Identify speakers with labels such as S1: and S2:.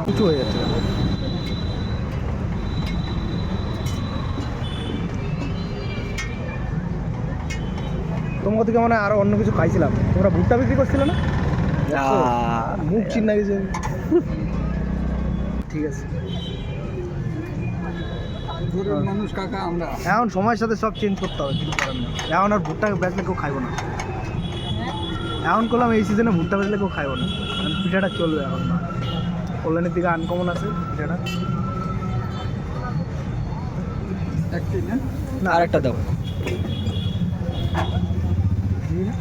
S1: উঁচু হয়ে যাচ্ছে। তোমার থেকে মানে আরো অন্য কিছু খাইছিলাম। তোমরা ভুট্টা বিক্রি করছিলে না? মুখ চিন্না গেছে। ঠিক আছে,
S2: মানুষ কাকা আমরা
S1: এখন সময়ের সাথে সব চেঞ্জ করতে হবে, কিছু করার নেই। এখন আর ভুট্টা বেচলে কেউ খাইবো না। এখন করলাম এই সিজনে ভুট্টা বেচলে কেউ খাইবো না, কারণ পিঠাটা চলবে এখন না। কল্যাণের দিকে আনকমন আছে পিঠাটা।
S2: একটি না
S1: না,
S3: আরেকটা দাও।
S1: না